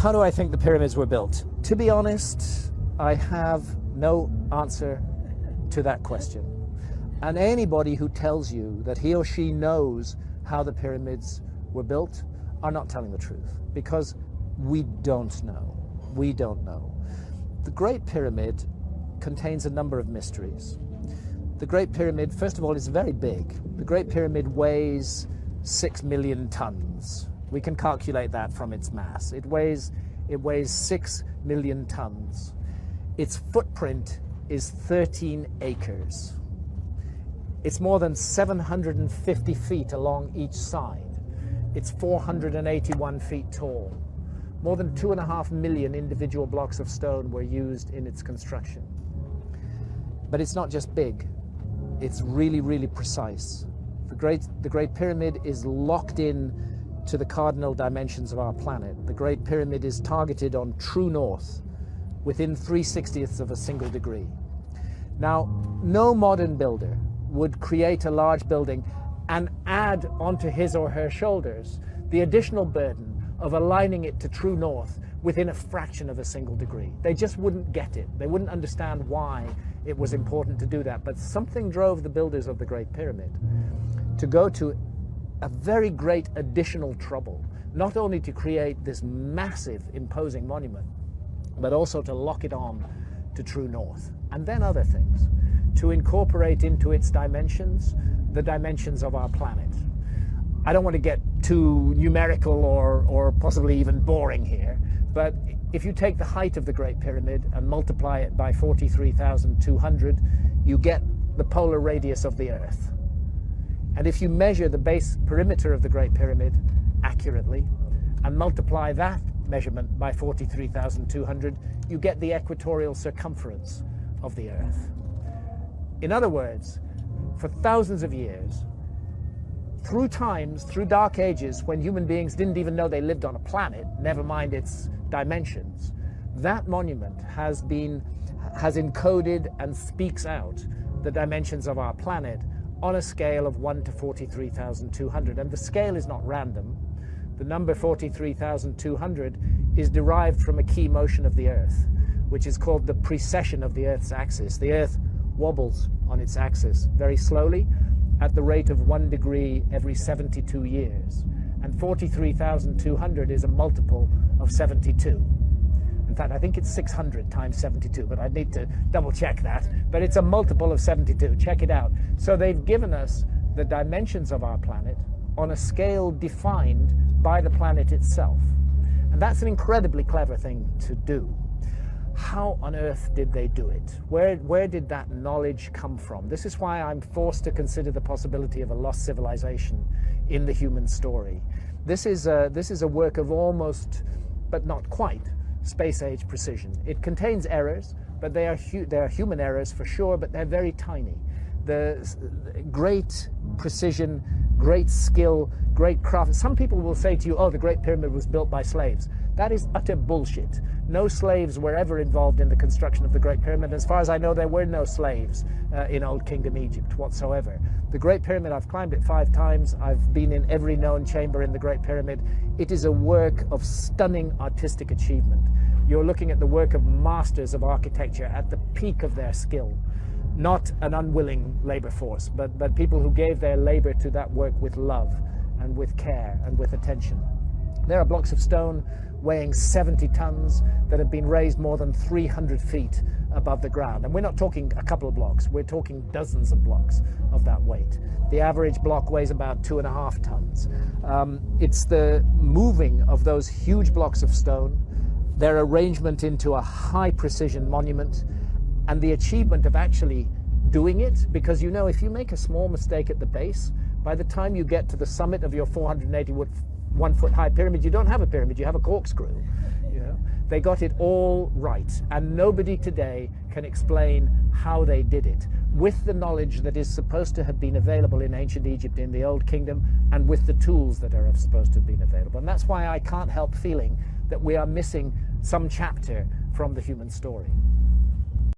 How do I think the pyramids were built? To be honest, I have no answer to that question. And anybody who tells you that he or she knows how the pyramids were built are not telling the truth, because we don't know. We don't know. The Great Pyramid contains a number of mysteries. The Great Pyramid, first of all, is very big. The Great Pyramid weighs 6 million tons. We can calculate that from its mass. It weighs 6 million tons. Its footprint is 13 acres. It's more than 750 feet along each side. It's 481 feet tall. More than 2.5 million individual blocks of stone were used in its construction. But it's not just big, it's really, really precise. The Great Pyramid is locked in to the cardinal dimensions of our planet. The Great Pyramid is targeted on true north within 3/60ths of a single degree. Now, no modern builder would create a large building and add onto his or her shoulders the additional burden of aligning it to true north within a fraction of a single degree. They just wouldn't get it. They wouldn't understand why it was important to do that. But something drove the builders of the Great Pyramid to go to a very great additional trouble, not only to create this massive, imposing monument, but also to lock it on to true north. And then other things, to incorporate into its dimensions the dimensions of our planet. I don't want to get too numerical or possibly even boring here, but if you take the height of the Great Pyramid and multiply it by 43,200, you get the polar radius of the Earth. And if you measure the base perimeter of the Great Pyramid accurately and multiply that measurement by 43,200, you get the equatorial circumference of the Earth. In other words, for thousands of years, through times, through dark ages, when human beings didn't even know they lived on a planet, never mind its dimensions, that monument has encoded and speaks out the dimensions of our planet on a scale of 1 to 43,200. And the scale is not random. The number 43,200 is derived from a key motion of the Earth, which is called the precession of the Earth's axis. The Earth wobbles on its axis very slowly at the rate of 1 degree every 72 years. And 43,200 is a multiple of 72. In fact, I think it's 600 times 72, but I need to double check that. But it's a multiple of 72. Check it out. So they've given us the dimensions of our planet on a scale defined by the planet itself. And that's an incredibly clever thing to do. How on earth did they do it? Where did that knowledge come from? This is why I'm forced to consider the possibility of a lost civilization in the human story. This is a work of almost, but not quite, space-age precision. It contains errors, but they are human errors for sure, but they're very tiny. The great precision, great skill, great craft. Some people will say to you, oh, the Great Pyramid was built by slaves. That is utter bullshit. No slaves were ever involved in the construction of the Great Pyramid. As far as I know, there were no slaves in Old Kingdom Egypt whatsoever. The Great Pyramid, I've climbed it 5 times. I've been in every known chamber in the Great Pyramid. It is a work of stunning artistic achievement. You're looking at the work of masters of architecture at the peak of their skill. Not an unwilling labor force, but people who gave their labor to that work with love and with care and with attention. There are blocks of stone weighing 70 tons that have been raised more than 300 feet above the ground. And we're not talking a couple of blocks, we're talking dozens of blocks of that weight. The average block weighs about 2.5 tons. It's the moving of those huge blocks of stone, their arrangement into a high precision monument, and the achievement of actually doing it, because you know if you make a small mistake at the base, by the time you get to the summit of your 481-foot high pyramid, you don't have a pyramid, you have a corkscrew. You know? They got it all right, and nobody today can explain how they did it, with the knowledge that is supposed to have been available in ancient Egypt, in the Old Kingdom, and with the tools that are supposed to have been available. And that's why I can't help feeling that we are missing some chapter from the human story.